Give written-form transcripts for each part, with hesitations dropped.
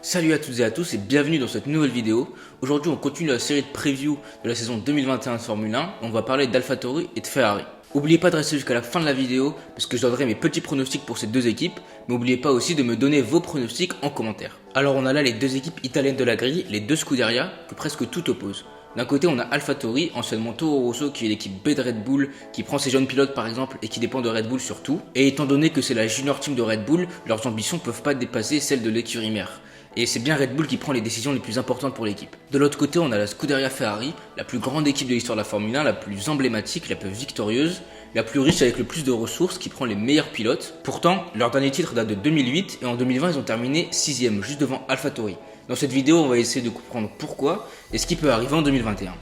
Salut à toutes et à tous et bienvenue dans cette nouvelle vidéo. Aujourd'hui on continue la série de preview de la saison 2021 de Formule 1. On va parler d'AlphaTauri et de Ferrari. N'oubliez pas de rester jusqu'à la fin de la vidéo parce que je donnerai mes petits pronostics pour ces deux équipes. Mais n'oubliez pas aussi de me donner vos pronostics en commentaire. Alors on a là les deux équipes italiennes de la grille, les deux Scuderia que presque tout oppose. D'un côté on a AlphaTauri, anciennement Toro Rosso, qui est l'équipe B de Red Bull, qui prend ses jeunes pilotes par exemple et qui dépend de Red Bull sur tout. Et étant donné que c'est la junior team de Red Bull, leurs ambitions peuvent pas dépasser celles de l'écurie mère. Et c'est bien Red Bull qui prend les décisions les plus importantes pour l'équipe. De l'autre côté, on a la Scuderia Ferrari, la plus grande équipe de l'histoire de la Formule 1, la plus emblématique, la plus victorieuse, la plus riche avec le plus de ressources, qui prend les meilleurs pilotes. Pourtant, leur dernier titre date de 2008 et en 2020, ils ont terminé 6ème, juste devant AlphaTauri. Dans cette vidéo, on va essayer de comprendre pourquoi et ce qui peut arriver en 2021.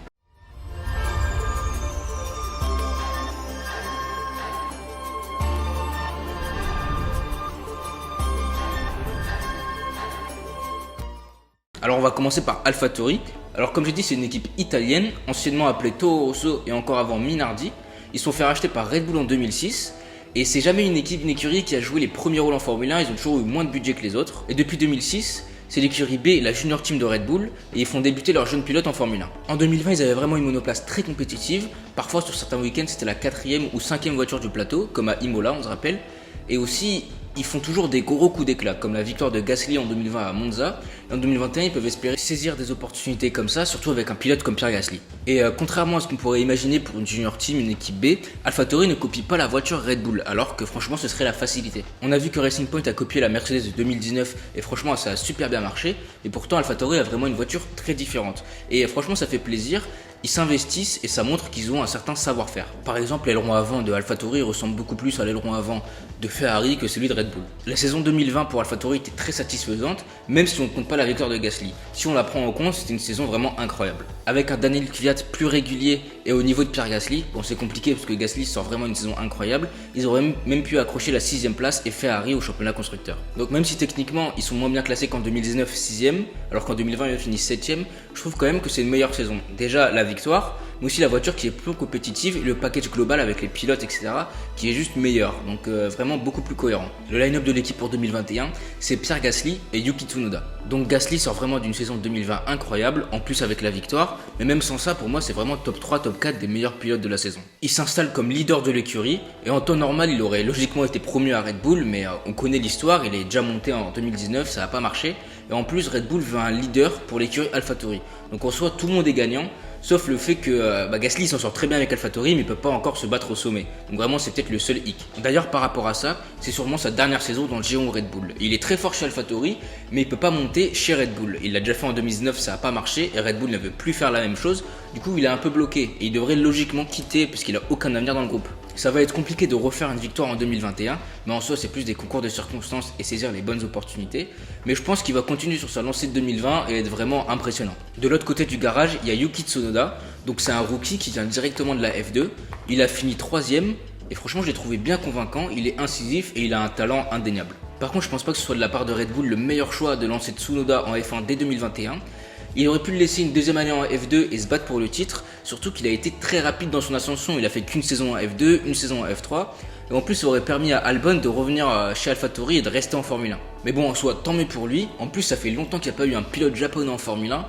Alors on va commencer par AlphaTauri. Alors comme j'ai dit, c'est une équipe italienne, anciennement appelée Toro Rosso et encore avant Minardi. Ils se sont fait racheter par Red Bull en 2006. Et c'est jamais une écurie qui a joué les premiers rôles en Formule 1, ils ont toujours eu moins de budget que les autres. Et depuis 2006, c'est l'écurie B, la junior team de Red Bull, et ils font débuter leurs jeunes pilotes en Formule 1. En 2020, ils avaient vraiment une monoplace très compétitive. Parfois sur certains week-ends, c'était la 4ème ou 5ème voiture du plateau, comme à Imola, on se rappelle. Et aussi, ils font toujours des gros coups d'éclat, comme la victoire de Gasly en 2020 à Monza. Et en 2021, ils peuvent espérer saisir des opportunités comme ça, surtout avec un pilote comme Pierre Gasly. Et contrairement à ce qu'on pourrait imaginer pour une junior team, une équipe B, AlphaTauri ne copie pas la voiture Red Bull, alors que franchement ce serait la facilité. On a vu que Racing Point a copié la Mercedes de 2019 et franchement ça a super bien marché. Et pourtant AlphaTauri a vraiment une voiture très différente. Et franchement ça fait plaisir. Ils s'investissent et ça montre qu'ils ont un certain savoir-faire. Par exemple, l'aileron avant de AlphaTauri ressemble beaucoup plus à l'aileron avant de Ferrari que celui de Red Bull. La saison 2020 pour AlphaTauri était très satisfaisante, même si on ne compte pas la victoire de Gasly. Si on la prend en compte, c'était une saison vraiment incroyable. Avec un Daniel Kvyat plus régulier et au niveau de Pierre Gasly, bon c'est compliqué parce que Gasly sort vraiment une saison incroyable, ils auraient même pu accrocher la 6ème place et Ferrari au championnat constructeur. Donc même si techniquement ils sont moins bien classés qu'en 2019 6ème, alors qu'en 2020 ils ont fini 7ème, je trouve quand même que c'est une meilleure saison. Déjà la victoire, mais aussi la voiture qui est plus compétitive et le package global avec les pilotes etc. qui est juste meilleur, donc vraiment beaucoup plus cohérent. Le line-up de l'équipe pour 2021, c'est Pierre Gasly et Yuki Tsunoda. Donc Gasly sort vraiment d'une saison 2020 incroyable, en plus avec la victoire, mais même sans ça pour moi c'est vraiment top 3, top 4 des meilleurs pilotes de la saison. Il s'installe comme leader de l'écurie et en temps normal il aurait logiquement été promu à Red Bull, mais on connaît l'histoire, il est déjà monté en 2019, ça n'a pas marché. Et en plus Red Bull veut un leader pour l'écurie AlphaTauri. Donc en soi tout le monde est gagnant, sauf le fait que Gasly s'en sort très bien avec AlphaTauri mais il peut pas encore se battre au sommet. Donc vraiment c'est peut-être le seul hic. D'ailleurs par rapport à ça, c'est sûrement sa dernière saison dans le giron Red Bull. Il est très fort chez AlphaTauri mais il peut pas monter chez Red Bull. Il l'a déjà fait en 2019, ça n'a pas marché et Red Bull ne veut plus faire la même chose. Du coup il est un peu bloqué et il devrait logiquement quitter puisqu'il a aucun avenir dans le groupe. Ça va être compliqué de refaire une victoire en 2021, mais en soi c'est plus des concours de circonstances et saisir les bonnes opportunités. Mais je pense qu'il va continuer sur sa lancée de 2020 et être vraiment impressionnant. De l'autre côté du garage, il y a Yuki Tsunoda, donc c'est un rookie qui vient directement de la F2. Il a fini 3ème et franchement je l'ai trouvé bien convaincant, il est incisif et il a un talent indéniable. Par contre je pense pas que ce soit de la part de Red Bull le meilleur choix de lancer Tsunoda en F1 dès 2021. Il aurait pu le laisser une deuxième année en F2 et se battre pour le titre, surtout qu'il a été très rapide dans son ascension, il a fait qu'une saison en F2, une saison en F3, et en plus ça aurait permis à Albon de revenir chez AlphaTauri et de rester en Formule 1. Mais bon en soi tant mieux pour lui, en plus ça fait longtemps qu'il n'y a pas eu un pilote japonais en Formule 1,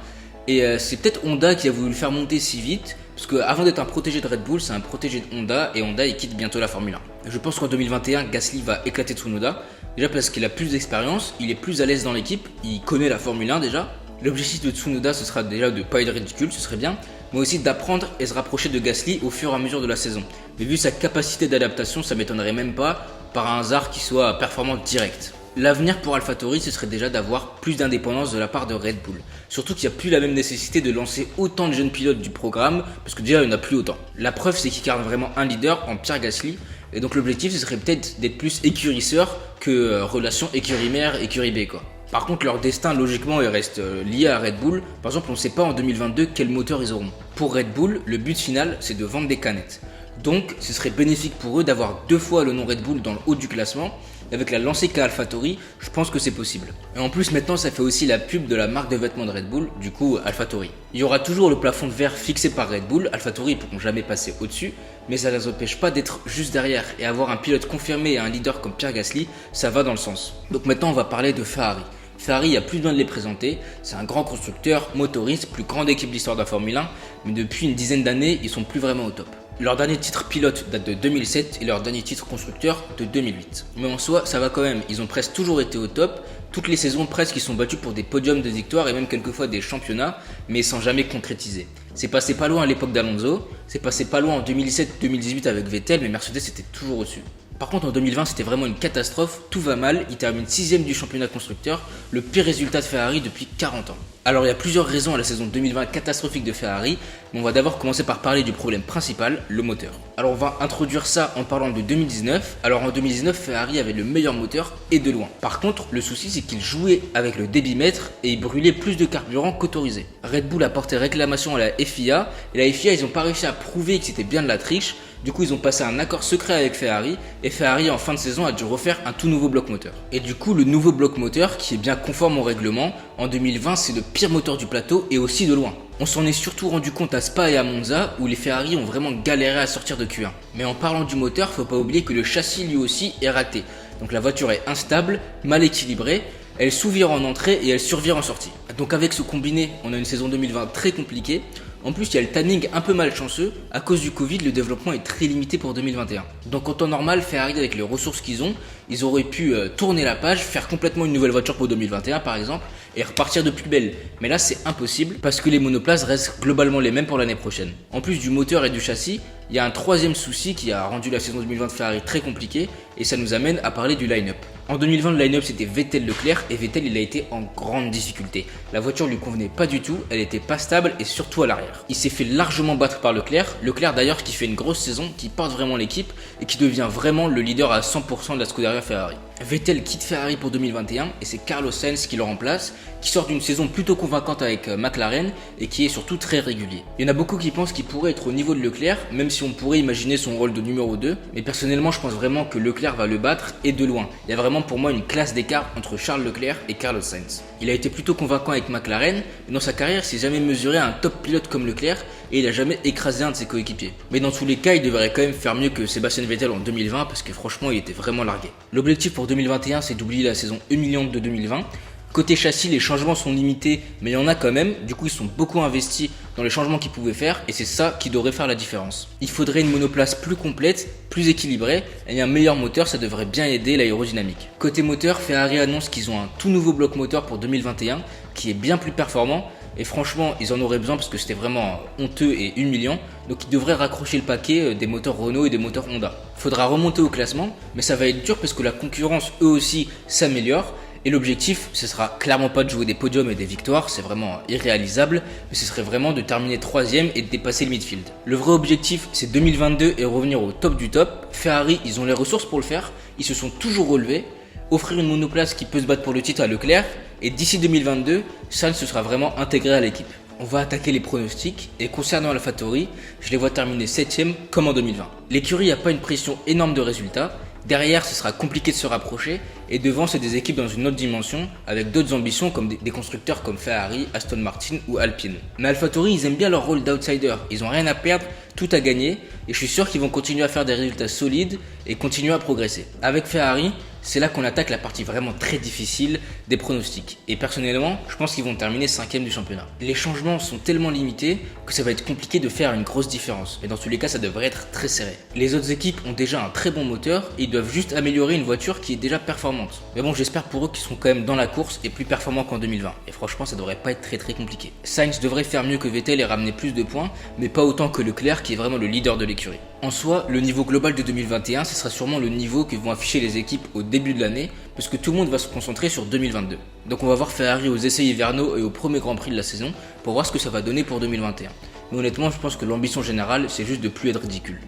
et c'est peut-être Honda qui a voulu le faire monter si vite, parce qu'avant d'être un protégé de Red Bull, c'est un protégé de Honda, et Honda il quitte bientôt la Formule 1. Je pense qu'en 2021, Gasly va éclater Tsunoda, déjà parce qu'il a plus d'expérience, il est plus à l'aise dans l'équipe, il connaît la Formule 1 déjà. L'objectif de Tsunoda ce sera déjà de ne pas être ridicule, ce serait bien, mais aussi d'apprendre et se rapprocher de Gasly au fur et à mesure de la saison. Mais vu sa capacité d'adaptation, ça m'étonnerait même pas par un hasard qui soit performant direct. L'avenir pour AlphaTauri ce serait déjà d'avoir plus d'indépendance de la part de Red Bull. Surtout qu'il n'y a plus la même nécessité de lancer autant de jeunes pilotes du programme, parce que déjà il n'y en a plus autant. La preuve c'est qu'il incarne vraiment un leader en Pierre Gasly, et donc l'objectif ce serait peut-être d'être plus écurisseur que relation écurie-mère, écurie B quoi. Par contre, leur destin, logiquement, il reste lié à Red Bull. Par exemple, on ne sait pas en 2022 quel moteur ils auront. Pour Red Bull, le but final, c'est de vendre des canettes. Donc, ce serait bénéfique pour eux d'avoir 2 fois le nom Red Bull dans le haut du classement. Avec la lancée qu'a AlphaTauri, je pense que c'est possible. Et en plus maintenant ça fait aussi la pub de la marque de vêtements de Red Bull, du coup AlphaTauri. Il y aura toujours le plafond de verre fixé par Red Bull, AlphaTauri ne pourront jamais passer au-dessus, mais ça ne les empêche pas d'être juste derrière et avoir un pilote confirmé et un leader comme Pierre Gasly, ça va dans le sens. Donc maintenant on va parler de Ferrari. Ferrari a plus besoin de les présenter, c'est un grand constructeur, motoriste, plus grande équipe d'histoire de la Formule 1, mais depuis une dizaine d'années, ils sont plus vraiment au top. Leur dernier titre pilote date de 2007 et leur dernier titre constructeur de 2008. Mais en soi, ça va quand même, ils ont presque toujours été au top. Toutes les saisons presque ils sont battus pour des podiums de victoire et même quelquefois des championnats, mais sans jamais concrétiser. C'est passé pas loin à l'époque d'Alonso, c'est passé pas loin en 2017-2018 avec Vettel, mais Mercedes était toujours au-dessus. Par contre en 2020 c'était vraiment une catastrophe, tout va mal, il termine 6ème du championnat constructeur, le pire résultat de Ferrari depuis 40 ans. Alors il y a plusieurs raisons à la saison 2020 catastrophique de Ferrari, mais on va d'abord commencer par parler du problème principal, le moteur. Alors on va introduire ça en parlant de 2019. Alors en 2019 Ferrari avait le meilleur moteur et de loin. Par contre le souci c'est qu'il jouait avec le débitmètre et il brûlait plus de carburant qu'autorisé. Red Bull a porté réclamation à la FIA et la FIA ils n'ont pas réussi à prouver que c'était bien de la triche. Du coup ils ont passé un accord secret avec Ferrari et Ferrari en fin de saison a dû refaire un tout nouveau bloc moteur. Et du coup le nouveau bloc moteur qui est bien conforme au règlement, en 2020 c'est le pire moteur du plateau et aussi de loin. On s'en est surtout rendu compte à Spa et à Monza où les Ferrari ont vraiment galéré à sortir de Q1. Mais en parlant du moteur, faut pas oublier que le châssis lui aussi est raté. Donc la voiture est instable, mal équilibrée, elle sous-vire en entrée et elle survire en sortie. Donc avec ce combiné, on a une saison 2020 très compliquée. En plus, il y a le tanning un peu malchanceux. À cause du Covid, le développement est très limité pour 2021. Donc en temps normal, Ferrari avec les ressources qu'ils ont, ils auraient pu tourner la page, faire complètement une nouvelle voiture pour 2021 par exemple, et repartir de plus belle. Mais là, c'est impossible parce que les monoplaces restent globalement les mêmes pour l'année prochaine. En plus du moteur et du châssis, il y a un troisième souci qui a rendu la saison 2020 de Ferrari très compliquée, et ça nous amène à parler du line-up. En 2020, le line-up c'était Vettel-Leclerc et Vettel il a été en grande difficulté. La voiture lui convenait pas du tout, elle était pas stable et surtout à l'arrière. Il s'est fait largement battre par Leclerc, Leclerc d'ailleurs qui fait une grosse saison, qui porte vraiment l'équipe et qui devient vraiment le leader à 100% de la Scuderia Ferrari. Vettel quitte Ferrari pour 2021 et c'est Carlos Sainz qui le remplace, qui sort d'une saison plutôt convaincante avec McLaren et qui est surtout très régulier. Il y en a beaucoup qui pensent qu'il pourrait être au niveau de Leclerc, même si on pourrait imaginer son rôle de numéro 2, mais personnellement je pense vraiment que Leclerc va le battre et de loin. Il y a vraiment pour moi une classe d'écart entre Charles Leclerc et Carlos Sainz. Il a été plutôt convaincant avec McLaren, mais dans sa carrière il s'est jamais mesuré à un top pilote comme Leclerc et il a jamais écrasé un de ses coéquipiers. Mais dans tous les cas il devrait quand même faire mieux que Sébastien Vettel en 2020 parce que franchement il était vraiment largué. L'objectif pour 2021 c'est d'oublier la saison humiliante de 2020. Côté châssis, les changements sont limités, mais il y en a quand même. Du coup, ils sont beaucoup investis dans les changements qu'ils pouvaient faire et c'est ça qui devrait faire la différence. Il faudrait une monoplace plus complète, plus équilibrée et un meilleur moteur, ça devrait bien aider l'aérodynamique. Côté moteur, Ferrari annonce qu'ils ont un tout nouveau bloc moteur pour 2021 qui est bien plus performant et franchement, ils en auraient besoin parce que c'était vraiment honteux et humiliant. Donc ils devraient raccrocher le paquet des moteurs Renault et des moteurs Honda. Faudra remonter au classement, mais ça va être dur parce que la concurrence, eux aussi, s'améliore. Et l'objectif, ce sera clairement pas de jouer des podiums et des victoires, c'est vraiment irréalisable, mais ce serait vraiment de terminer 3ème et de dépasser le midfield. Le vrai objectif, c'est 2022 et revenir au top du top. Ferrari, ils ont les ressources pour le faire, ils se sont toujours relevés. Offrir une monoplace qui peut se battre pour le titre à Leclerc, et d'ici 2022, Sainz se sera vraiment intégré à l'équipe. On va attaquer les pronostics, et concernant AlphaTauri, je les vois terminer 7ème comme en 2020. L'écurie n'a pas une pression énorme de résultats. Derrière, ce sera compliqué de se rapprocher et devant, c'est des équipes dans une autre dimension avec d'autres ambitions comme des constructeurs comme Ferrari, Aston Martin ou Alpine. Mais AlphaTauri, ils aiment bien leur rôle d'outsider, ils ont rien à perdre, tout à gagner et je suis sûr qu'ils vont continuer à faire des résultats solides et continuer à progresser. Avec Ferrari, c'est là qu'on attaque la partie vraiment très difficile des pronostics. Et personnellement, je pense qu'ils vont terminer 5ème du championnat. Les changements sont tellement limités que ça va être compliqué de faire une grosse différence. Mais dans tous les cas, ça devrait être très serré. Les autres équipes ont déjà un très bon moteur et ils doivent juste améliorer une voiture qui est déjà performante. Mais bon, j'espère pour eux qu'ils seront quand même dans la course et plus performants qu'en 2020. Et franchement, ça devrait pas être très compliqué. Sainz devrait faire mieux que Vettel et ramener plus de points, mais pas autant que Leclerc qui est vraiment le leader de l'écurie. En soi, le niveau global de 2021, ce sera sûrement le niveau que vont afficher les équipes au début de l'année, parce que tout le monde va se concentrer sur 2022. Donc on va voir Ferrari aux essais hivernaux et au premier Grand Prix de la saison, pour voir ce que ça va donner pour 2021. Mais honnêtement, je pense que l'ambition générale, c'est juste de plus être ridicule.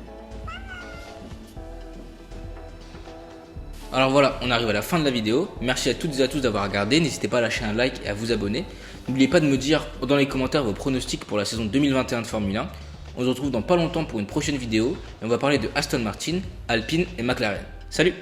Alors voilà, on arrive à la fin de la vidéo. Merci à toutes et à tous d'avoir regardé. N'hésitez pas à lâcher un like et à vous abonner. N'oubliez pas de me dire dans les commentaires vos pronostics pour la saison 2021 de Formule 1. On se retrouve dans pas longtemps pour une prochaine vidéo et on va parler de Aston Martin, Alpine et McLaren. Salut!